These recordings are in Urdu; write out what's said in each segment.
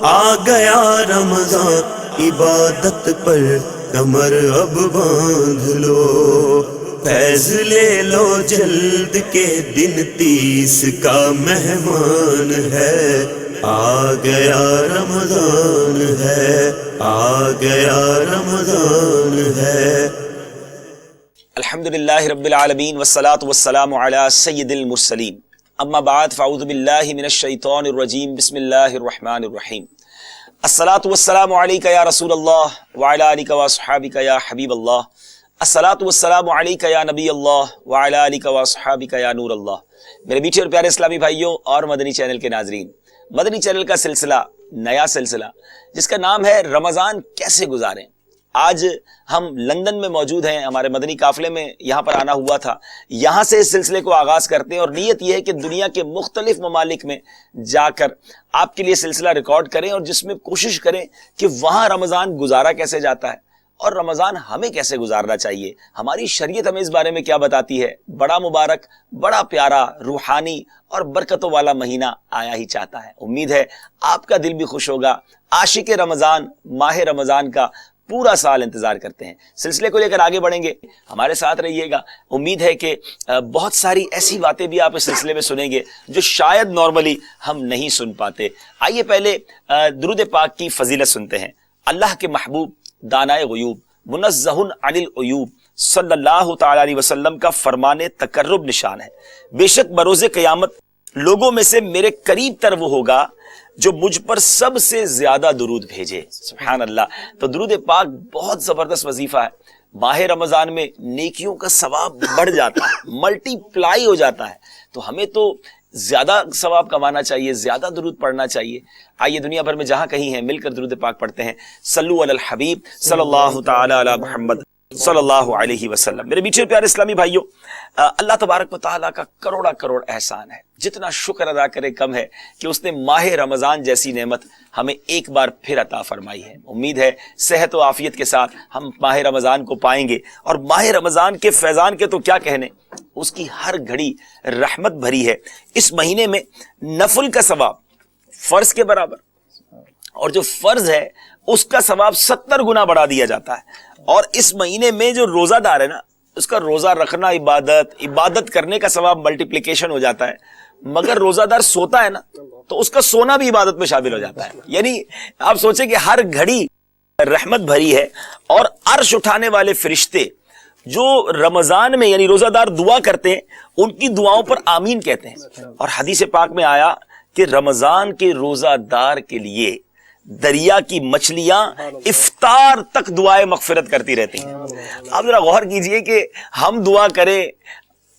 آ گیا رمضان عبادت پر کمر اب باندھ لو، فیض لے لو جلد کے دن 30 کا مہمان ہے، آ گیا رمضان ہے، آ گیا رمضان ہے۔ الحمدللہ رب العالمین والصلاة والسلام علی سید المرسلین، اما بعد فاعوذ باللہ من الشیطان الرجیم، بسم اللہ الرحمن الرحیم۔ الصلاة والسلام علیک یا رسول اللہ وعلی آلک واصحابک یا حبیب اللہ، الصلاة والسلام علیک یا نبی اللہ وعلی آلک واصحابک یا نور اللہ۔ میرے میٹھے اور پیارے اسلامی بھائیوں اور مدنی چینل کے ناظرین، مدنی چینل کا سلسلہ، نیا سلسلہ جس کا نام ہے رمضان کیسے گزاریں۔ آج ہم لندن میں موجود ہیں، ہمارے مدنی قافلے میں یہاں پر آنا ہوا تھا، یہاں سے اس سلسلے کو آغاز کرتے ہیں اور نیت یہ ہے کہ دنیا کے مختلف ممالک میں جا کر آپ کے لیے سلسلہ ریکارڈ کریں اور جس میں کوشش کریں کہ وہاں رمضان گزارا کیسے جاتا ہے اور رمضان ہمیں کیسے گزارنا چاہیے، ہماری شریعت ہمیں اس بارے میں کیا بتاتی ہے۔ بڑا مبارک، بڑا پیارا، روحانی اور برکتوں والا مہینہ آیا ہی چاہتا ہے۔ امید ہے آپ کا دل بھی خوش ہوگا۔ عاشق رمضان، ماہ رمضان کا پورا سال انتظار کرتے ہیں۔ سلسلے کو لے کر آگے بڑھیں گے، ہمارے ساتھ رہیے گا۔ امید ہے کہ بہت ساری ایسی باتیں بھی آپ اس سلسلے میں سنیں گے جو شاید نارملی ہم نہیں سن پاتے۔ آئیے پہلے درود پاک کی فضیلت سنتے ہیں۔ اللہ کے محبوب، دانائے غیوب، منزہ عن العیوب صلی اللہ تعالی علیہ وسلم کا فرمان تقرب نشان ہے، بے شک بروز قیامت لوگوں میں سے میرے قریب تر وہ ہوگا جو مجھ پر سب سے زیادہ درود بھیجے۔ سبحان اللہ۔ تو درود پاک بہت زبردست وظیفہ ہے۔ ماہ رمضان میں نیکیوں کا ثواب بڑھ جاتا ہے، ملٹی پلائی ہو جاتا ہے، تو ہمیں تو زیادہ ثواب کمانا چاہیے، زیادہ درود پڑھنا چاہیے۔ آئیے دنیا بھر میں جہاں کہیں ہیں مل کر درود پاک پڑھتے ہیں۔ صلو علی الحبیب صلی اللہ تعالی علی محمد صلی اللہ علیہ وسلم۔ میرے میٹھے پیارے اسلامی بھائیوں، اللہ تبارک و تعالیٰ کا کروڑا کروڑ احسان ہے، جتنا شکر ادا کرے کم ہے کہ اس نے ماہ رمضان جیسی نعمت ہمیں ایک بار پھر عطا فرمائی ہے۔ امید ہے صحت و عافیت کے ساتھ ہم ماہ رمضان کو پائیں گے، اور ماہ رمضان کے فیضان کے تو کیا کہنے، اس کی ہر گھڑی رحمت بھری ہے۔ اس مہینے میں نفل کا ثواب فرض کے برابر، اور جو فرض ہے اس کا ثواب 70 گنا بڑھا دیا جاتا ہے۔ اور اس مہینے میں جو روزہ دار ہے نا، اس کا روزہ رکھنا عبادت کرنے کا ثواب ملٹیپلیکیشن ہو جاتا ہے، مگر روزہ دار سوتا ہے نا تو اس کا سونا بھی عبادت میں شامل ہو جاتا ہے۔ یعنی آپ سوچیں کہ ہر گھڑی رحمت بھری ہے، اور عرش اٹھانے والے فرشتے جو رمضان میں یعنی روزہ دار دعا کرتے ہیں ان کی دعاؤں پر آمین کہتے ہیں۔ اور حدیث پاک میں آیا کہ رمضان کے روزہ دار کے لیے دریا کی مچھلیاں افطار تک دعائیں مغفرت کرتی رہتی ہیں۔ آپ ذرا غور کیجئے کہ ہم دعا کریں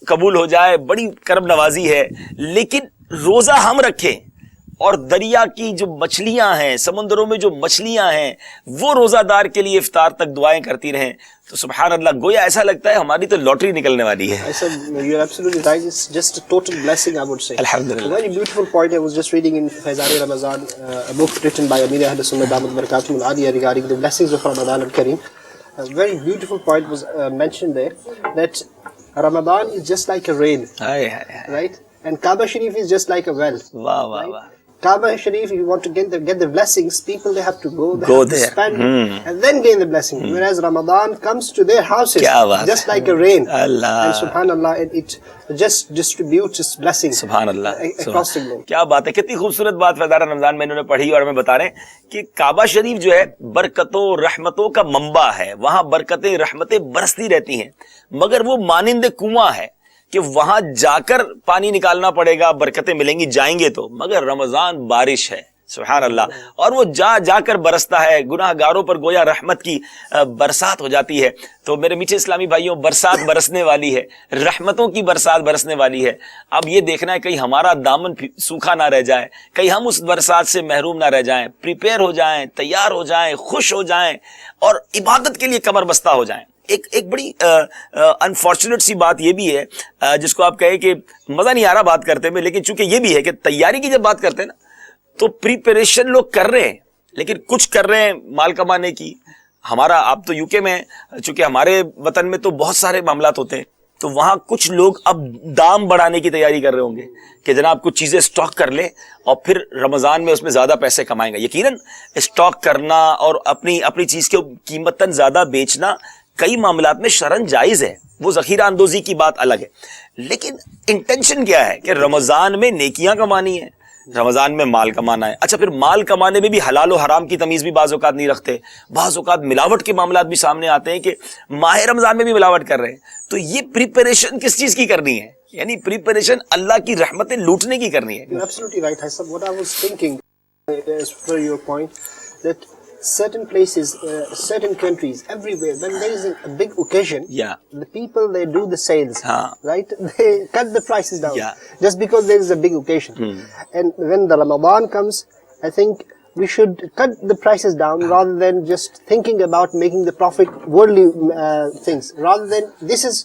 قبول ہو جائے، بڑی کرم نوازی ہے، لیکن روزہ ہم رکھیں اور دریا کی جو مچھلیاں ہیں، سمندروں میں جو مچھلیاں ہیں، وہ روزہ دار کے لیے افطار تک دعائیں کرتی رہیں، تو سبحان اللہ، گویا ایسا لگتا ہے ہماری تو لاٹری نکلنے والی ہے۔ You are absolutely right. It's just a total blessing, I would say. Alhamdulillah. A very beautiful point I was just reading in Faizan Ramadan, a book written by Amir Ahl Sunnah Damat Barakatuh Al-Aliyah regarding the blessings of Ramadan al-Kareem. A very beautiful point was mentioned there, that Ramadan is just like a rain, right? And Kaaba Sharif is just like a well. واہ واہ واہ۔ Kaaba Sharif, if you want to get the blessings, people they have to go Go have there. to spend and then gain the blessing. Whereas Ramadan comes to their houses کیا بات just like a rain. Allah, And subhanallah, it just distributes its blessings سبحان اللہ، across the globe. کیا بات ہے، کتنی خوبصورت بات فیضان رمضان میں انہوں نے پڑھی اور ہمیں بتا رہے ہیں کہ کعبہ شریف جو ہے برکتوں رحمتوں کا منبع ہے، وہاں برکتیں رحمتیں برستی رہتی ہیں، مگر وہ مانند کنواں ہے کہ وہاں جا کر پانی نکالنا پڑے گا، برکتیں ملیں گی جائیں گے تو، مگر رمضان بارش ہے، سبحان اللہ، اور وہ جا کر برستا ہے، گناہ گاروں پر گویا رحمت کی برسات ہو جاتی ہے۔ تو میرے میٹھے اسلامی بھائیوں، برسات برسنے والی ہے، رحمتوں کی برسات برسنے والی ہے۔ اب یہ دیکھنا ہے کہیں ہمارا دامن سوکھا نہ رہ جائے، کہیں ہم اس برسات سے محروم نہ رہ جائیں، پریپیئر ہو جائیں، تیار ہو جائیں، خوش ہو جائیں اور عبادت کے لیے کمر بستہ ہو جائیں۔ ایک بڑی انفارچونیٹ سی بات یہ بھی ہے، جس کو آپ کہیں کہ مزہ نہیں آ رہا بات کرتے میں، لیکن چونکہ یہ بھی ہے کہ تیاری کی جب بات کرتے ہیں نا تو پریپریشن لوگ کر رہے ہیں، لیکن کچھ کر رہے ہیں مال کمانے کی۔ ہمارا آپ تو یو کے میں ہیں، چونکہ ہمارے وطن میں تو بہت سارے معاملات ہوتے ہیں، تو وہاں کچھ لوگ اب دام بڑھانے کی تیاری کر رہے ہوں گے کہ جناب کچھ چیزیں اسٹاک کر لیں اور پھر رمضان میں اس میں زیادہ پیسے کمائیں گے. یقیناً اسٹاک کرنا اور اپنی چیز کے قیمتاً زیادہ بیچنا کئی معاملات میں شرعاً جائز ہے, وہ ذخیرہ اندوزی کی بات الگ ہے, لیکن انٹینشن کیا ہے کہ رمضان میں نیکیاں کمانی ہیں, رمضان میں مال کمانا ہے. اچھا پھر مال کمانے میں بھی حلال و حرام کی تمیز بھی بعض اوقات نہیں رکھتے, بعض اوقات ملاوٹ کے معاملات بھی سامنے آتے ہیں کہ ماہ رمضان میں بھی ملاوٹ کر رہے ہیں. تو یہ پریپریشن کس چیز کی کرنی ہے؟ یعنی پریپریشن اللہ کی رحمتیں لوٹنے کی کرنی ہے. You're absolutely right, Hassan. What I was thinking is for your point that certain places, certain countries, everywhere, when there is a big occasion, Yeah. the people, they do the sales, Haan. right? They cut the prices down, Yeah. just because there is a big occasion. And when the Ramadan comes, I think we should cut the prices down rather than just thinking about making the profit worldly things. Rather than, this is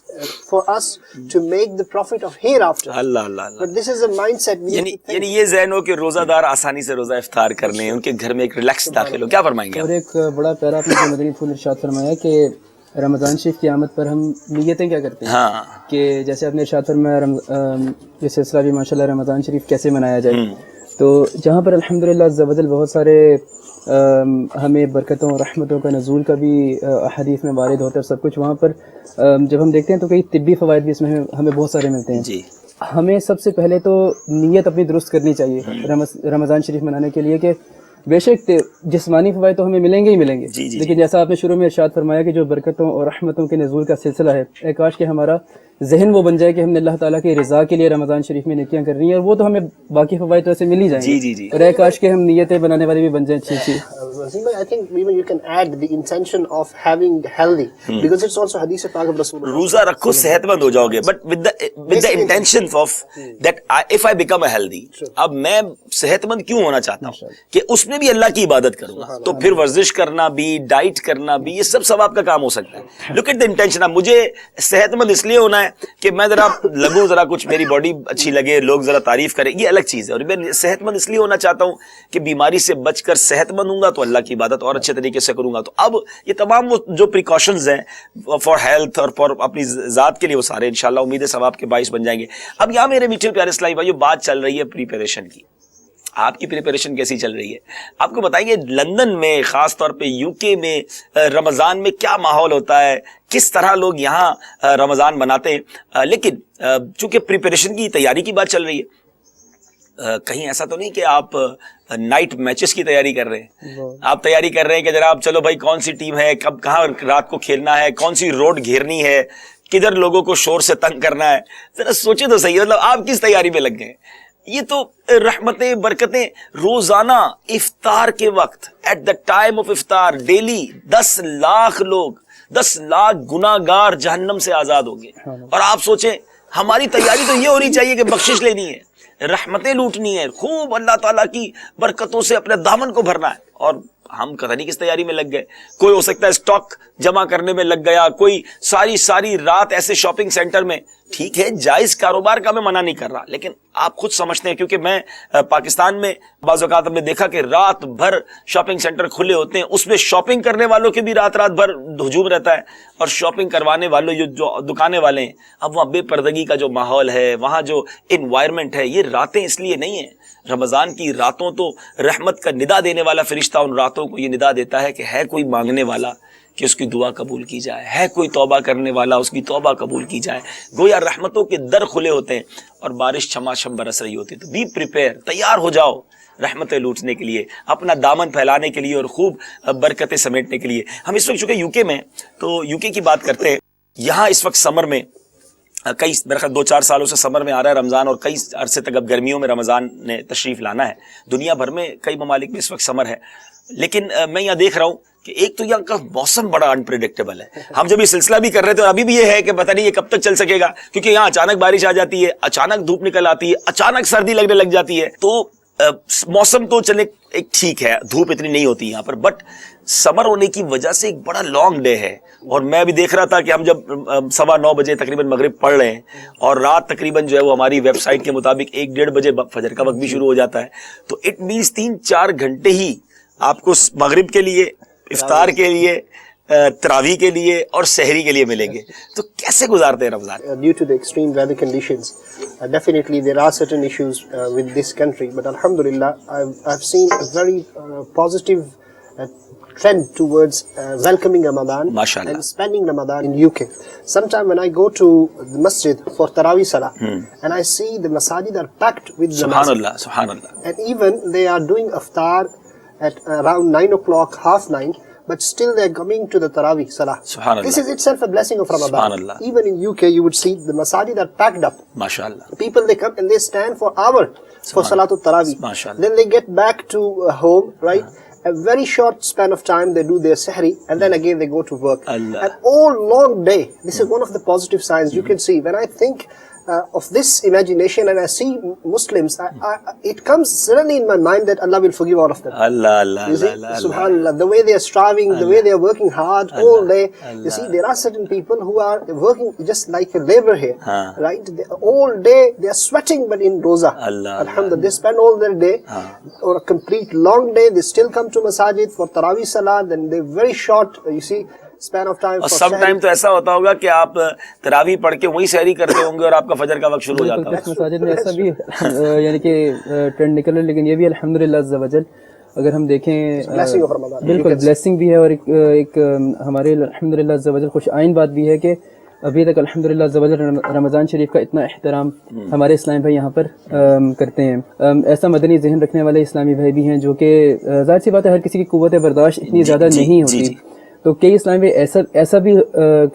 for us to make the profit of hereafter. Allah Allah Allah. But this is a mindset we need to think. یعنی یہ ذہن ہو کہ روزہ دار آسانی سے روزہ افطار کر لیں, ان کے گھر میں ایک ریلیکس داخل ہو. کیا فرمائیں گے آپ؟ اور ایک بڑا پیارا آپ نے مدنی پھول ارشاد فرمایا کہ رمضان شریف کی آمد پر ہم نیتیں کیا کرتے ہیں. ہاں کہ جیسے آپ نے ارشاد فرمایا یہ سلسلہ بھی ماشاء اللہ رمضان شریف کیسے منایا جائے, تو جہاں پر الحمدللہ عز و جل بہت سارے ہمیں برکتوں اور رحمتوں کا نزول کا بھی احادیث میں وارد ہوتا ہے سب کچھ, وہاں پر جب ہم دیکھتے ہیں تو کئی طبی فوائد بھی اس میں ہمیں بہت سارے ملتے ہیں. جی ہمیں سب سے پہلے تو نیت اپنی درست کرنی چاہیے رمضان شریف منانے کے لیے کہ بے شک جسمانی فوائد تو ہمیں ملیں گے ہی ملیں گے, لیکن جیسا آپ نے شروع میں ارشاد فرمایا کہ جو برکتوں اور رحمتوں کے نزول کا سلسلہ ہے, اے کاش کہ ہمارا ذہن وہ بن جائے کہ ہم نے اللہ تعالیٰ کی رضا کے لیے رمضان شریف میں نیکیاں کر رہی ہیں, اور وہ تو ہمیں باقی فوائد تو ایسے مل ہی جائیں گے. اور اے کاش کہ ہم نیتیں بنانے والے بھی بن جائیں اچھی اچھی. I think even you can add the intention of having healthy, because it's also hadith of Rasulullah. روزہ رکھو صحت مند ہو جاؤ گے, but with the intention of that if I become a healthy, اب میں صحت مند کیوں ہونا چاہتا ہوں کہ اس میں بھی اللہ کی عبادت کروں گا, تو پھر ورزش کرنا بھی, ڈائٹ کرنا بھی, یہ سب ثواب کا کام ہو سکتا ہے. Look at the intention. اب مجھے صحت مند اس لیے ہونا ہے کہ میں ذرا لگوں, ذرا کچھ میری باڈی اچھی لگے, لوگ ذرا تعریف کریں, یہ الگ چیز ہے. اور میں صحت مند اس لیے ہونا چاہتا ہوں کہ بیماری سے بچ کر صحت مند ہوں گا تو اللہ کی عبادت اور اچھے طریقے سے کروں گا. تو اب یہ تمام وہ جو پریکاشنز ہیں فار ہیلتھ اور فار اپنی ذات کے لیے, وہ سارے انشاءاللہ امید ہے ثواب کے باعث بن جائیں گے. اب یہاں میرے میٹھے پیارے اسلامی بھائیو بات چل رہی ہے پریپریشن کی. آپ کی پریپریشن کیسی چل رہی ہے؟ آپ کو بتائیں گے لندن میں, خاص طور پہ یو کے میں رمضان میں کیا ماحول ہوتا ہے, کس طرح لوگ یہاں رمضان مناتے ہیں. لیکن چونکہ پریپریشن کی تیاری کی بات چل رہی ہے, کہیں ایسا تو نہیں کہ آپ نائٹ میچز کی تیاری کر رہے ہیں, آپ تیاری کر رہے ہیں کہ جناب چلو بھائی کون سی ٹیم ہے, کب کہاں رات کو کھیلنا ہے, کون سی روڈ گھیرنی ہے, کدھر لوگوں کو شور سے تنگ کرنا ہے. ذرا سوچے تو صحیح, مطلب آپ کس تیاری میں لگ گئے. یہ تو رحمتیں برکتیں روزانہ افطار کے وقت, ایٹ دا ٹائم آف افطار ڈیلی 10 لاکھ لوگ, 10 لاکھ گناہ گار جہنم سے آزاد ہوں گے. اور آپ سوچیں ہماری تیاری تو یہ ہونی چاہیے کہ بخشش لینی ہے, رحمتیں لوٹنی ہے, خوب اللہ تعالیٰ کی برکتوں سے اپنے دامن کو بھرنا ہے. اور ہم پتہ نہیں کس تیاری میں لگ گئے. کوئی ہو سکتا ہے اسٹاک جمع کرنے میں لگ گیا, کوئی ساری رات ایسے شاپنگ سینٹر میں. ٹھیک ہے, جائز کاروبار کا میں منع نہیں کر رہا, لیکن آپ خود سمجھتے ہیں, کیونکہ میں پاکستان میں بعض اوقات ہم نے دیکھا کہ رات بھر شاپنگ سینٹر کھلے ہوتے ہیں, اس میں شاپنگ کرنے والوں کے بھی رات بھر ہجوم رہتا ہے, اور شاپنگ کروانے والوں جو دکانے والے ہیں, اب وہاں بے پردگی کا جو ماحول ہے, وہاں جو انوائرمنٹ ہے, یہ راتیں اس لیے نہیں ہیں. رمضان کی راتوں تو رحمت کا ندا دینے والا فرشتہ ان راتوں کو یہ ندا دیتا ہے کہ ہے کوئی مانگنے والا کہ اس کی دعا قبول کی جائے, ہے کوئی توبہ کرنے والا اس کی توبہ قبول کی جائے. گویا رحمتوں کے در کھلے ہوتے ہیں اور بارش چھماچھم برس رہی ہوتی ہے. تو بی پریپیئر, تیار ہو جاؤ رحمتیں لوٹنے کے لیے, اپنا دامن پھیلانے کے لیے اور خوب برکتیں سمیٹنے کے لیے. ہم اس وقت چونکہ یو کے میں, تو یو کے کی بات کرتے ہیں. یہاں اس وقت سمر میں کئی میرے خیال 2-4 سالوں سے سمر میں آ رہا ہے رمضان, اور کئی عرصے تک اب گرمیوں میں رمضان نے تشریف لانا ہے. دنیا بھر میں کئی ممالک میں اس وقت سمر ہے, لیکن میں یہاں دیکھ رہا ہوں کہ ایک تو یہاں کا موسم بڑا انپریڈکٹیبل ہے. ہم جب یہ سلسلہ بھی کر رہے تھے اور ابھی بھی یہ ہے کہ پتہ نہیں یہ کب تک چل سکے گا, کیونکہ یہاں اچانک بارش آ جاتی ہے, اچانک دھوپ نکل آتی ہے, اچانک سردی لگنے لگ جاتی ہے. تو موسم تو چلے ایک ٹھیک ہے, دھوپ اتنی نہیں ہوتی یہاں پر, بٹ سمر ہونے کی وجہ سے ایک بڑا لانگ ڈے ہے. اور میں ابھی دیکھ رہا تھا کہ ہم جب 9:15 بجے تقریباً مغرب پڑھ رہے ہیں, اور رات تقریباً جو ہے وہ ہماری ویب سائٹ کے مطابق 1-1:30 بجے فجر کا وقت بھی شروع ہو جاتا ہے. تو اٹ مینس 3-4 گھنٹے ہی آپ کو مغرب کے لیے, افطار کے لیے, تراویح کے لیے اور سحری کے لیے ملیں گے. تو کیسے گزارتے ہیں رمضان؟ Due to the extreme weather conditions, definitely there are certain issues with this country, but alhamdulillah I've seen a very positive trend towards welcoming Ramadan MashaAllah. and spending Ramadan in UK. Sometime when I go to the masjid for Taraweeh Salah and I see the masajid are packed with namaz, Subhanallah, Subhanallah. and even they are doing iftar at around 9 o'clock, half 9, but still they are coming to the Taraweeh Salah. Subhanallah. This is itself a blessing of Ramadan. Subhanallah. Even in UK you would see the masajid are packed up. MashaAllah. People, they come and they stand for hour for Salatul Taraweeh. MashaAllah. Then they get back to home, right? A very short span of time they do their sahri and then again they go to work. Allah. An all long day. This is one of the positive signs you can see. When I think of this imagination and I see Muslims, it comes suddenly in my mind that Allah will forgive all of them. Allah, Allah, You see, Allah, Allah. subhanallah, the way they are striving, the way they are working hard all day. You see, there are certain people who are working just like a labor here, right? All day they are sweating, but in roza. Allah, Alhamdulillah, they spend all their day or a complete long day. They still come to masajid for Taraweeh Salah. Then they very short, you see, span of time. اور for سم sahri. ٹائم تو ایسا ہوتا ہوگا کہ آپ تراویح پڑھ کے وہی سحری کرتے ہوں گے اور آپ کا فجر کا وقت شروع ہو جاتا کچھ مساجد میں ایسا بھی یعنی کہ ٹرینڈ نکل رہا ہے، لیکن یہ بھی الحمدللہ عز و جل اگر ہم دیکھیں Blessing of Ramadan. بالکل بلیسنگ بھی ہے، اور ایک ہمارے الحمدللہ عز و جل خوش آئین بات بھی ہے کہ ابھی تک الحمدللہ عز و جل رمضان شریف کا اتنا احترام ہمارے اسلامی بھائی یہاں پر کرتے ہیں. ایسا مدنی ذہن رکھنے والے اسلامی بھائی بھی ہیں جو کہ ظاہر سی بات ہے ہر کسی کی قوت برداشت اتنی زیادہ نہیں ہوتی، تو کئی اسلامی بھائی ایسا بھی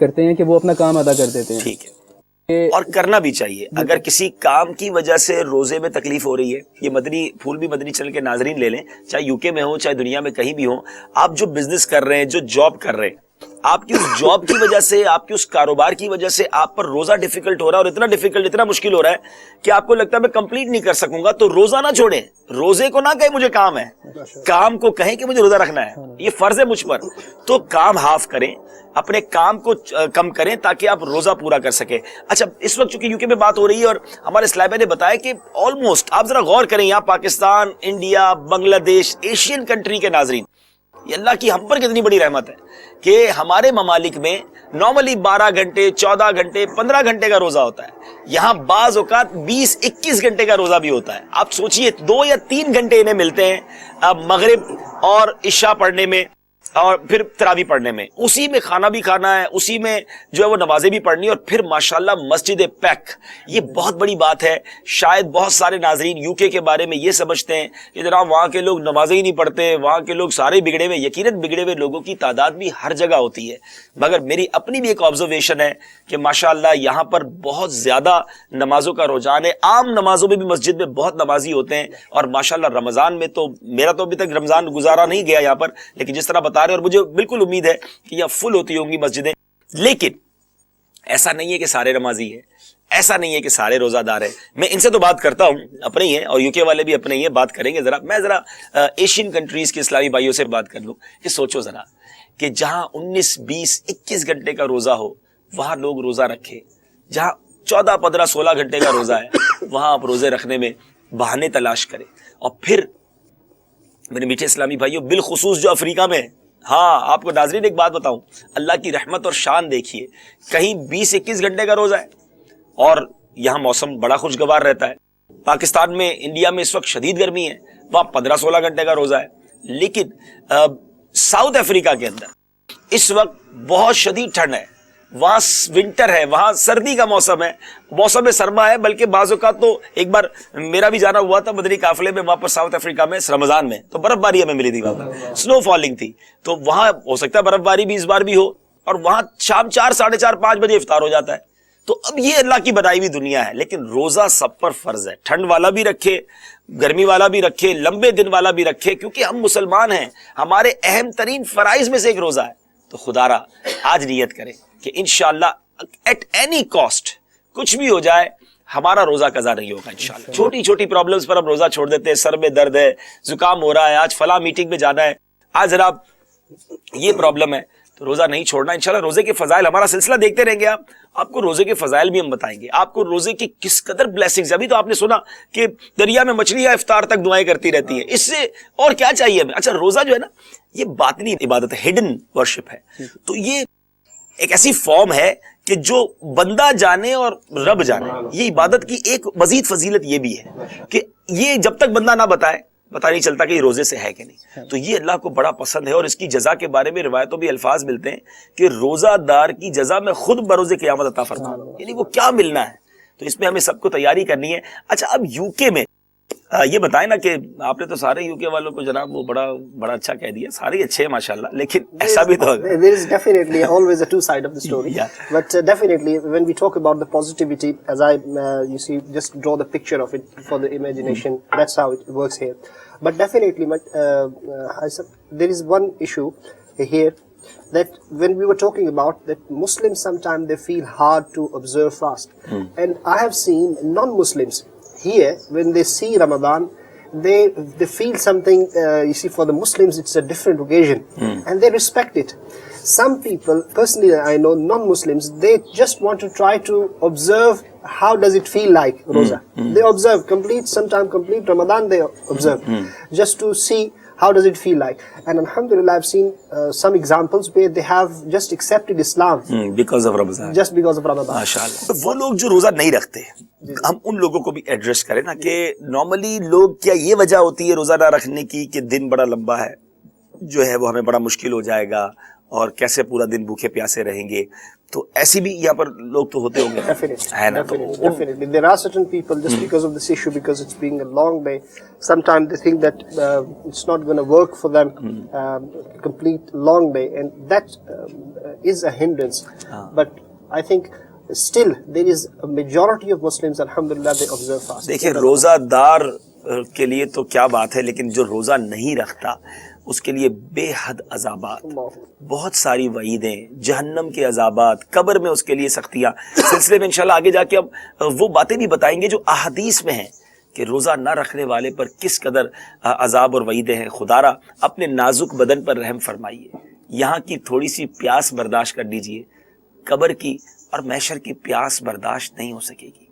کرتے ہیں کہ وہ اپنا کام ادا کر دیتے ہیں. ٹھیک ہے، اور کرنا بھی چاہیے. اگر کسی کام کی وجہ سے روزے میں تکلیف ہو رہی ہے، یہ مدنی پھول بھی مدنی چینل کے ناظرین لے لیں، چاہے یو کے میں ہو چاہے دنیا میں کہیں بھی ہو، آپ جو بزنس کر رہے ہیں، جو جاب کر رہے ہیں، آپ کی اس جاب کی وجہ سے، آپ کی اس کاروبار کی وجہ سے آپ پر روزہ ڈیفیکلٹ ہو رہا ہے، اور اتنا ڈیفیکلٹ، اتنا مشکل ہو رہا ہے کہ آپ کو لگتا ہے میں کمپلیٹ نہیں کر سکوں گا، تو روزہ نہ چھوڑیں. روزے کو نہ کہیں مجھے کام ہے، کام کو کہیں کہ مجھے روزہ رکھنا ہے، یہ فرض ہے مجھ پر. تو کام ہاف کریں، اپنے کام کو کم کریں تاکہ آپ روزہ پورا کر سکیں. اچھا، اس وقت چونکہ یو کے میں بات ہو رہی ہے اور ہمارے اسلام نے بتایا کہ آلموسٹ آپ ذرا غور کریں، یہاں پاکستان، انڈیا، بنگلہ دیش، ایشین کنٹری کے ناظرین، یہ اللہ کی ہم پر کتنی بڑی رحمت ہے کہ ہمارے ممالک میں نارملی 12 گھنٹے، 14 گھنٹے، 15 گھنٹے کا روزہ ہوتا ہے. یہاں بعض اوقات 20-21 گھنٹے کا روزہ بھی ہوتا ہے. آپ سوچئے 2 یا 3 گھنٹے انہیں ملتے ہیں مغرب اور عشاء پڑھنے میں اور پھر تراویح پڑھنے میں، اسی میں کھانا بھی کھانا ہے، اسی میں جو ہے وہ نمازیں بھی پڑھنی ہے، اور پھر ماشاءاللہ مسجد پیک. یہ بہت بڑی بات ہے. شاید بہت سارے ناظرین یو کے بارے میں یہ سمجھتے ہیں کہ جناب وہاں کے لوگ نمازیں ہی نہیں پڑھتے، وہاں کے لوگ سارے بگڑے ہوئے. یقیناً بگڑے ہوئے لوگوں کی تعداد بھی ہر جگہ ہوتی ہے، مگر میری اپنی بھی ایک آبزرویشن ہے کہ ماشاءاللہ یہاں پر بہت زیادہ نمازوں کا رجحان ہے. عام نمازوں میں بھی مسجد میں بہت نمازی ہوتے ہیں، اور ماشاءاللہ رمضان میں تو میرا تو ابھی تک رمضان گزارا نہیں گیا یہاں پر، لیکن جس طرح بتا رہے ہیں اور مجھے بالکل امید ہے کہ یہاں فل ہوتی ہوں گی مسجدیں. لیکن ایسا نہیں ہے کہ سارے نمازی ہیں، ایسا نہیں ہے کہ سارے روزہ دار ہیں. میں ان سے تو بات کرتا ہوں، اپنے ہی ہیں، اور یو کے والے بھی اپنے ہی ہیں، بات کریں گے. میں ذرا ایشین کنٹریز کے اسلامی بھائیوں سے بات کر لوں کہ سوچو ذرا کہ جہاں 19 20 21 گھنٹے کا روزہ ہو وہاں لوگ روزہ رکھے، جہاں 14 15 16 گھنٹے کا روزہ ہے وہاں آپ روزے رکھنے میں بہانے تلاش کریں. اور پھر میرے میٹھے اسلامی بھائیوں، بالخصوص جو افریقہ میں، ہاں آپ کو ناظرین ایک بات بتاؤں، اللہ کی رحمت اور شان دیکھیے، کہیں 20-21 گھنٹے کا روزہ ہے اور یہاں موسم بڑا خوشگوار رہتا ہے. پاکستان میں، انڈیا میں اس وقت شدید گرمی ہے، وہاں 15-16 گھنٹے کا روزہ ہے. لیکن ساؤتھ افریقہ کے اندر اس وقت بہت شدید ٹھنڈ ہے، وہاں ونٹر ہے، وہاں سردی کا موسم ہے، موسم سرما ہے. بلکہ بعض اوقات تو ایک بار میرا بھی جانا ہوا تھا مدنی قافلے میں وہاں پر ساؤتھ افریقہ میں رمضان میں، تو برف باری ہمیں ملی تھی، وہاں سنو فالنگ تھی، تو وہاں ہو سکتا ہے برف باری بھی اس بار بھی ہو، اور وہاں شام 4 ساڑھے 4 5 بجے افطار ہو جاتا ہے. تو اب یہ اللہ کی بنائی ہوئی دنیا ہے. لیکن روزہ سب پر فرض ہے، ٹھنڈ والا بھی رکھے، گرمی والا بھی رکھے، لمبے دن والا بھی رکھے، کیونکہ ہم مسلمان ہیں، ہمارے اہم ترین فرائض میں سے ایک روزہ ہے. تو خدا را آج نیت کریں کہ انشاءاللہ ایٹ اینی کاسٹ کچھ بھی ہو جائے ہمارا روزہ قضا نہیں ہوگا انشاءاللہ. چھوٹی چھوٹی پرابلمز پر ہم روزہ چھوڑ دیتے ہیں، سر میں درد ہے، زکام ہو رہا ہے، آج فلاں میٹنگ میں جانا ہے، آج جناب یہ پرابلم ہے، تو روزہ نہیں چھوڑنا. انشاءاللہ روزے کے فضائل ہمارا سلسلہ دیکھتے رہیں گے. آپ کو روزے کے فضائل بھی ہم بتائیں گے, آپ کو روزے کی کس قدر بلیسنگز. ابھی تو آپ نے سنا کہ دریا میں مچھلیاں افطار تک دعائیں کرتی رہتی ہیں, اس سے اور کیا چاہیے ہمیں. اچھا روزہ جو ہے نا یہ باطنی عبادت ہے, ہڈن ورشپ ہے. تو یہ ایک ایسی فارم ہے کہ جو بندہ جانے اور رب جانے. یہ عبادت کی ایک مزید فضیلت یہ بھی ہے کہ یہ جب تک بندہ نہ بتائے پتہ نہیں چلتا کہ یہ روزے سے ہے کہ نہیں. تو یہ اللہ کو بڑا پسند ہے, اور اس کی جزا کے بارے میں روایتوں بھی الفاظ ملتے ہیں کہ روزہ دار کی جزا میں خود بروز قیامت عطا فرماؤں. یعنی وہ کیا ملنا ہے, تو اس میں ہمیں سب کو تیاری کرنی ہے. اچھا اب یو کے میں یہ بتائیں نا کہ آپ نے تو سارے یو کے والوں کو جناب وہ بڑا اچھا کہہ دیا, سارے ہی اچھے ہیں ماشاءاللہ, لیکن ایسا بھی تو ہوگا. There is definitely always a two side of the story. But definitely when we talk about the positivity, as I you see, just draw the picture of it for the imagination. That's how it works here. But definitely there is one issue here, that when we were talking about that Muslims sometimes they feel hard to observe fast. And I have seen non-Muslims here, when they see Ramadan, they feel something. You see, for the Muslims it's a different occasion, and they respect it. Some people, personally I know, non-Muslims, they just want to try to observe how does it feel like Roza. They observe sometimes complete Ramadan they observe, just to see how does it feel like. And alhamdulillah I've seen some examples where they have just accepted Islam because of Ramadan. Just because of Ramadan. ماشاءاللہ. وہ لوگ جو روزہ نہیں رکھتے, ہم ان لوگوں کو بھی ایڈریس کریں نا کہ نارملی لوگ, کیا یہ وجہ ہوتی ہے روزہ نہ رکھنے کی کہ دن بڑا لمبا ہے, جو ہے وہ ہمیں بڑا مشکل ہو جائے گا, اور کیسے پورا دن بھوکے پیاسے رہیں گے. تو ایسی بھی یہاں پر لوگ تو ہوتے ہوں گے, ہے نا. Definitely. There are certain people just because of this issue, because it's being a long day, sometimes they think that it's not going to work for them, complete long day, and that is a hindrance. But I think still there is a majority of Muslims, alhamdulillah, they observe fast. دیکھیں روزہ دار کے لیے تو کیا بات ہے, لیکن جو روزہ نہیں رکھتا اس کے لیے بے حد عذابات, بہت ساری وعیدیں, جہنم کے عذابات, قبر میں اس کے لیے سختیاں. سلسلے میں انشاءاللہ آگے جا کے اب وہ باتیں بھی بتائیں گے جو احادیث میں ہیں کہ روزہ نہ رکھنے والے پر کس قدر عذاب اور وعیدیں ہیں. خدارا اپنے نازک بدن پر رحم فرمائیے. یہاں کی تھوڑی سی پیاس برداشت کر لیجئے, قبر کی اور محشر کی پیاس برداشت نہیں ہو سکے گی.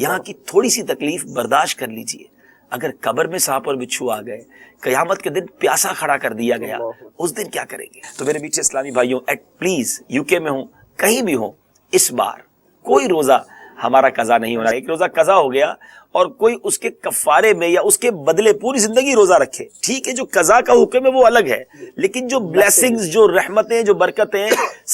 یہاں کی تھوڑی سی تکلیف برداشت کر لیجئے. اگر قبر میں سانپ اور بچھو آ گئے, قیامت کے دن پیاسا کھڑا کر دیا گیا, اس دن کیا کریں گے. تو میرے میٹھے اسلامی بھائیوں, پلیز یو کے میں ہوں کہیں بھی ہوں, اس بار کوئی روزہ ہمارا قضا نہیں ہونا. ایک روزہ قضا ہو گیا اور کوئی اس کے کفارے میں یا اس کے بدلے پوری زندگی روزہ رکھے, ٹھیک ہے, جو قضا کا حکم ہے وہ الگ ہے, لیکن جو بلیسنگز, جو رحمتیں, جو برکتیں,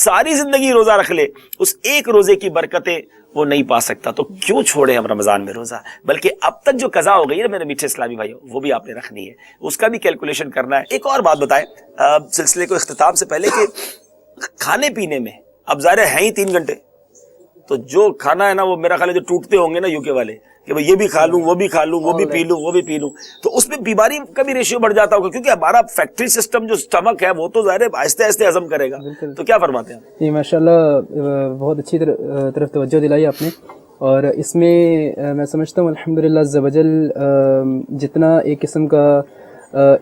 ساری زندگی روزہ رکھ لے, اس ایک روزے کی برکتیں وہ نہیں پا سکتا. تو کیوں چھوڑے ہم رمضان میں روزہ. بلکہ اب تک جو قضا ہو گئی ہے نا میرے میٹھے اسلامی بھائیوں, وہ بھی آپ نے رکھنی ہے, اس کا بھی کیلکولیشن کرنا ہے. ایک اور بات بتائیں سلسلے کو اختتام سے پہلے, کہ کھانے پینے میں اب ظاہر ہے ہی 3 گھنٹے, تو جو کھانا ہے نا وہ میرا خیال ہے جو ٹوٹتے ہوں گے نا یو کے والے کہ بھئی یہ بھی کھا لوں, وہ بھی کھا لوں, وہ بھی پی لوں, وہ بھی پی لوں, تو اس میں بیماری کا بھی ریشیو بڑھ جاتا ہوگا, کیونکہ ہمارا فیکٹری سسٹم جو سٹمک ہے وہ تو ظاہر ہے آہستہ آہستہ ہضم کرے گا. تو کیا فرماتے ہیں؟ جی ماشاءاللہ, بہت اچھی طرف توجہ دلائی آپ نے. اور اس میں میں سمجھتا ہوں الحمدللہ عز و جل جتنا ایک قسم کا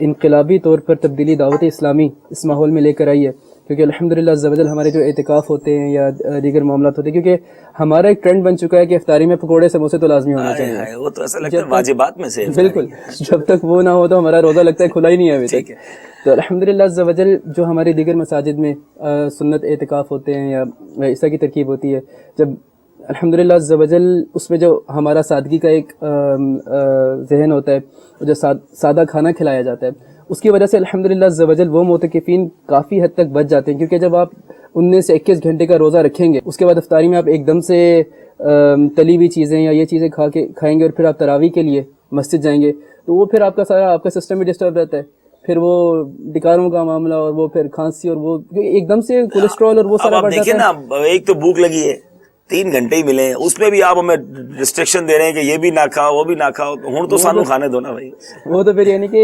انقلابی طور پر تبدیلی دعوت اسلامی اس ماحول میں لے کر آئی ہے, کیونکہ الحمدللہ عز و جل ہمارے جو اعتکاف ہوتے ہیں یا دیگر معاملات ہوتے ہیں, کیونکہ ہمارا ایک ٹرینڈ بن چکا ہے کہ افطاری میں پکوڑے سموسے تو لازمی ہونا چاہیے. وہ تو ایسا لگتا ہے واجبات میں سے. بالکل, جب تک وہ نہ ہو تو ہمارا روزہ لگتا ہے کھلا ہی نہیں ہے ابھی تک. تو الحمدللہ عز و جل جو ہماری دیگر مساجد میں سنت اعتکاف ہوتے ہیں یا عیسیٰ کی ترکیب ہوتی ہے, جب الحمدللہ عز و جل اس میں جو ہمارا سادگی کا ایک ذہن ہوتا ہے, جو سادہ کھانا کھلایا جاتا ہے, اس کی وجہ سے الحمدللہ عز و جل وہ معتکفین کافی حد تک بچ جاتے ہیں. کیونکہ جب آپ 19 سے 21 گھنٹے کا روزہ رکھیں گے, اس کے بعد افطاری میں آپ ایک دم سے تلی ہوئی چیزیں یا یہ چیزیں کھائیں گے, اور پھر آپ تراویح کے لیے مسجد جائیں گے, تو وہ پھر آپ کا سارا آپ کا سسٹم بھی ڈسٹرب رہتا ہے. پھر وہ ڈکاروں کا معاملہ, اور وہ پھر کھانسی, اور وہ ایک دم سے کولیسٹرول اور وہ سارا بڑھ جاتا ہے. نا ایک تو بھوک لگی ہے, 3 گھنٹے ہی ملے ہیں, اس میں بھی آپ ہمیں ریسٹرکشن دے رہے ہیں کہ یہ بھی نہ کھاؤ, وہ بھی نہ کھاؤ. ہوں تو سانو کھانے دو نا بھائی. وہ تو پھر یعنی کہ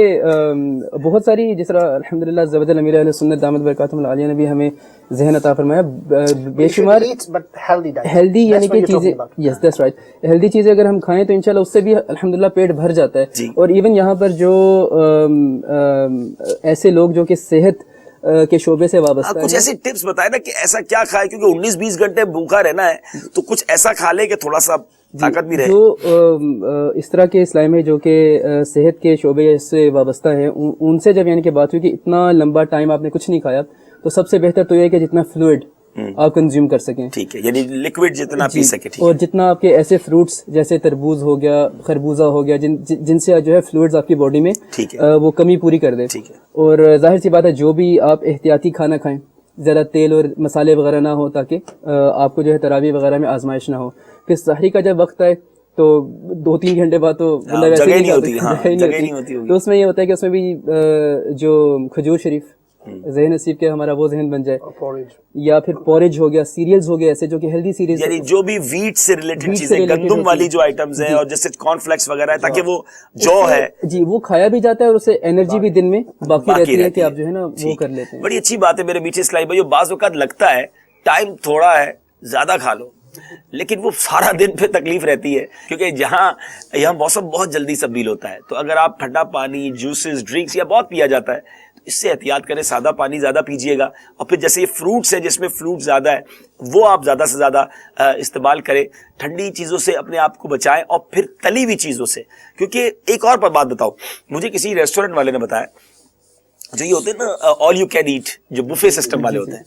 بہت ساری, جس طرح الحمدللہ عز و جل امیر اہل سنت دامت برکاتہم العالیہ نے بھی ہمیں ذہن عطا فرمایا, بے شمار ہیلدی یعنی کہ چیزیں, یس دیٹس رائٹ, ہیلدی چیزیں اگر ہم کھائیں تو انشاءاللہ اس سے بھی الحمدللہ پیٹ بھر جاتا ہے. اور ایون یہاں پر جو ایسے لوگ جو کہ صحت کے شعبے سے وابستہ کچھ ایسی ٹپس بتائے نا کہ ایسا کیا کھائے، کیونکہ 19-20 گھنٹے بھوکا رہنا ہے تو کچھ ایسا کھا لے کہ تھوڑا سا طاقت بھی رہے. جو اس طرح کے اسلام ہے جو کہ صحت کے شعبے سے وابستہ ہیں، ان سے جب یعنی کہ بات ہوئی کہ اتنا لمبا ٹائم آپ نے کچھ نہیں کھایا، تو سب سے بہتر تو یہ ہے کہ جتنا فلوئڈ آپ کنزیوم کر سکیں، ٹھیک ہے، یعنی لیکوڈ جتنا پی سکے، اور جتنا آپ کے ایسے فروٹس جیسے تربوز ہو گیا، خربوزہ ہو گیا، جن سے جو ہے فلوئڈز آپ کی باڈی میں وہ کمی پوری کر دے. اور ظاہر سی بات ہے جو بھی آپ احتیاطی کھانا کھائیں، زیادہ تیل اور مسالے وغیرہ نہ ہو، تاکہ آپ کو جو ہے تراویح وغیرہ میں آزمائش نہ ہو. پھر سحری کا جب وقت آئے تو 2-3 گھنٹے بعد تو بندہ ویسے ہی نہیں ہوتی، تو اس میں یہ ہوتا ہے کہ اس میں بھی جو کھجور شریف ذہن نصیب کے ہمارا وہ ذہن بن جائے، یا پھر پوریج ہو گیا، سیریلز ہو گیا ایسے جو کہ ہیلدی سیریلز، یعنی جو بھی ویٹ سے ریلیٹڈ چیزیں، گندم والی جو آئٹمز ہیں، اور جیسے کارن فلیکس وغیرہ ہے، تاکہ وہ جو ہے جی وہ کھایا بھی جاتا ہے اور اسے انرجی بھی دن میں باقی رہتی ہے کہ آپ جو ہے نا وہ کر لیتے ہیں. بڑی اچھی بات ہے میرے میٹھے اسلامی بھائیو. بعض اوقات لگتا ہے ٹائم تھوڑا ہے، زیادہ کھا لو، لیکن وہ سارا دن پہ تکلیف رہتی ہے، کیونکہ یہاں موسم بہت جلدی تبدیل ہوتا ہے. تو اگر آپ ٹھنڈا پانی، جوسز، ڈرنکس یا بہت پیا جاتا ہے، اس سے احتیاط کریں، سادہ پانی زیادہ پیجیے گا. اور پھر جیسے یہ فروٹس ہے جس میں فروٹ زیادہ ہے، وہ آپ زیادہ سے زیادہ استعمال کریں. ٹھنڈی چیزوں سے اپنے آپ کو بچائیں، اور پھر تلی ہوئی چیزوں سے. کیونکہ ایک اور بات بتاؤ، مجھے کسی ریسٹورینٹ والے نے بتایا، جو یہ ہوتے ہیں نا آل یو کین ایٹ، جو بفے سسٹم والے ہوتے ہیں،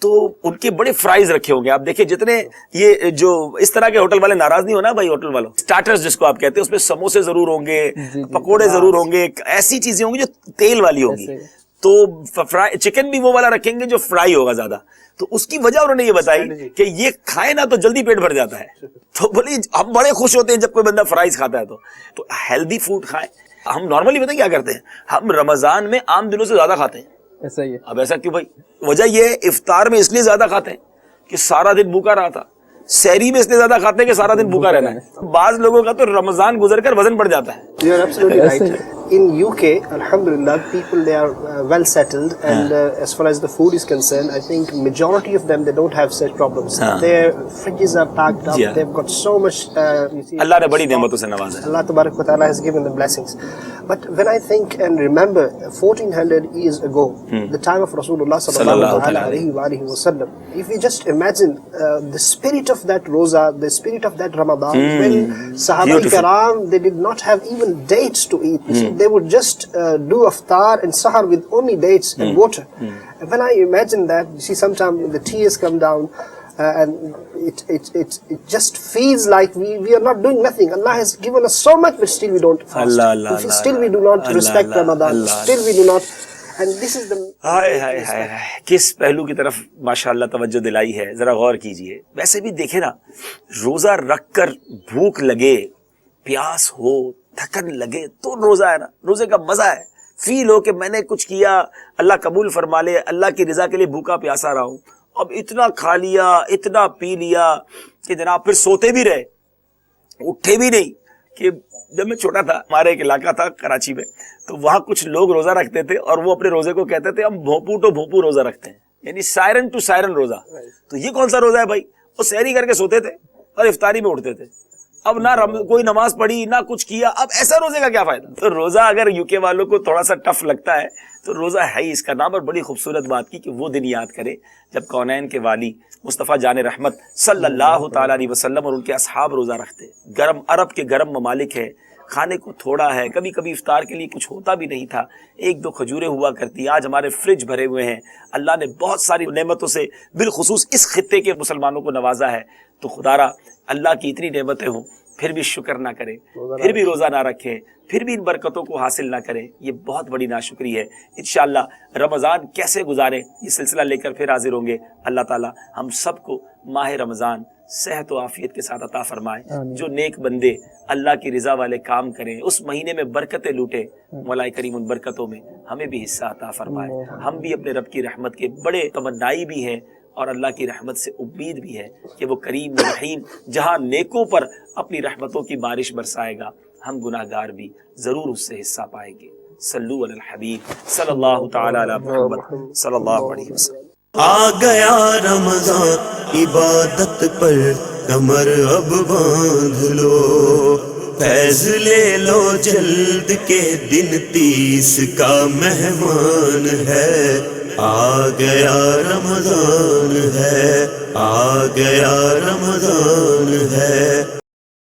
تو ان کے بڑے فرائز رکھے ہوں گے. آپ دیکھیں جتنے یہ جو اس طرح کے ہوٹل والے ناراض نہیں ہونا بھائی، ہوٹل والوں سٹارٹرز جس کو آپ کہتے ہیں، اس میں سموسے ضرور ہوں گے، پکوڑے ضرور ہوں گے، ایسی چیزیں ہوں گی جو تیل والی ہوں گی. تو چکن بھی وہ والا رکھیں گے جو فرائی ہوگا زیادہ. تو اس کی وجہ انہوں نے یہ بتائی کہ یہ کھائے نا تو جلدی پیٹ بھر جاتا ہے. تو بولی ہم بڑے خوش ہوتے ہیں جب کوئی بندہ فرائز کھاتا ہے. تو ہیلدی فوڈ کھائیں. ہم نارملی پتہ کیا کرتے ہیں، ہم رمضان میں عام دنوں سے زیادہ کھاتے ہیں. ایسا ہی ہے. اب ایسا کیوں بھائی؟ وجہ یہ ہے افطار میں اس لیے زیادہ کھاتے ہیں کہ سارا دن بھوکا رہا تھا. سحری میں اس لیے زیادہ کھاتے ہیں کہ سارا دن بھوکا رہنا ہے. بعض لوگوں کا تو رمضان گزر کر وزن بڑھ جاتا ہے. You are absolutely right. In UK, alhamdulillah, people they are well settled, and as far as the food is concerned, I think majority of them they don't have such problems. Their fridges are packed up. They've got so much. You see, Allah نے بڑی نعمتوں سے نوازا ہے. Allah Tabarak wa Taala has given them blessings. But when I think and remember 1400 years ago, the time of Rasulullah sallallahu alaihi wasallam, if we just imagine the spirit of that roza, the spirit of that Ramadan, when Sahaba Kiram they did not have even dates to eat. They would just do iftar and sahar with only dates and water. And when I imagine that, you see, sometimes the tears come down, and it just feels like we are not doing nothing. Allah has given us so much, but still we don't fast. Still we do not respect Ramadan. Still we do not. And this is the کس پہلو کی طرف ماشاءاللہ توجہ دلائی ہے، ذرا غور کیجئے. ویسے بھی دیکھیں نا، روزہ رکھ کر بھوک لگے، پیاس ہو، تھکن لگے تو روزہ ہے نا. روزے کا مزہ ہے، فیل ہو کہ میں نے کچھ کیا، اللہ قبول فرما لے، اللہ کی رضا کے لیے بھوکا پیاسا رہا ہوں. اب اتنا کھا لیا، اتنا پی لیا کہ جناب پھر سوتے بھی رہے، اٹھے بھی نہیں. کہ جب میں چھوٹا تھا، ہمارے ایک علاقہ تھا کراچی میں، تو وہاں کچھ لوگ روزہ رکھتے تھے اور وہ اپنے روزے کو کہتے تھے ہم بھوپو ٹو بھوپو روزہ رکھتے ہیں، یعنی سائرن ٹو سائرن روزہ. تو یہ کون سا روزہ ہے بھائی؟ وہ سحری کر کے سوتے تھے اور افطاری میں اٹھتے تھے. اب نہ کوئی نماز پڑھی نہ کچھ کیا. اب ایسا روزے کا کیا فائدہ؟ تو روزہ اگر یو کے والوں کو تھوڑا سا ٹف لگتا ہے تو روزہ ہے ہی اس کا نام. اور بڑی خوبصورت بات کی کہ وہ دن یاد کرے جب کونین کے والی مصطفیٰ جان رحمت صلی اللہ تعالیٰ علیہ وسلم اور ان کے اصحاب روزہ رکھتے. گرم عرب کے گرم ممالک ہے، کھانے کو تھوڑا ہے، کبھی کبھی افطار کے لیے کچھ ہوتا بھی نہیں تھا، 1-2 کھجوریں ہوا کرتی. آج ہمارے فریج بھرے ہوئے ہیں، اللہ نے بہت ساری نعمتوں سے بالخصوص اس خطے کے مسلمانوں کو نوازا ہے. تو خدا را اللہ کی اتنی نعمتیں ہوں پھر بھی شکر نہ کریں، پھر بھی روزہ نہ رکھیں، پھر بھی ان برکتوں کو حاصل نہ کریں، یہ بہت بڑی ناشکری ہے. انشاءاللہ رمضان کیسے گزاریں یہ سلسلہ لے کر پھر حاضر ہوں گے. اللہ تعالیٰ ہم سب کو ماہ رمضان صحت و عافیت کے ساتھ عطا فرمائے. جو نیک بندے اللہ کی رضا والے کام کریں، اس مہینے میں برکتیں لوٹیں، مولا کریم ان برکتوں میں ہمیں بھی حصہ عطا فرمائے. ہم بھی اپنے رب کی رحمت کے بڑے تمنائی بھی ہیں اور اللہ کی رحمت سے امید بھی ہے کہ وہ کریم رحیم جہاں نیکوں پر اپنی رحمتوں کی بارش برسائے گا، ہم گناہ گار بھی ضرور اس سے حصہ پائیں گے. صلو علی الحبیب صلی اللہ تعالی علی محمد صلی اللہ علیہ وسلم. آ گیا رمضان، عبادت پر کمر اب باندھ لو، فیض لے لو جلد کے دن 30 کا مہمان ہے. آ گیا رمضان ہے، آ گیا رمضان ہے۔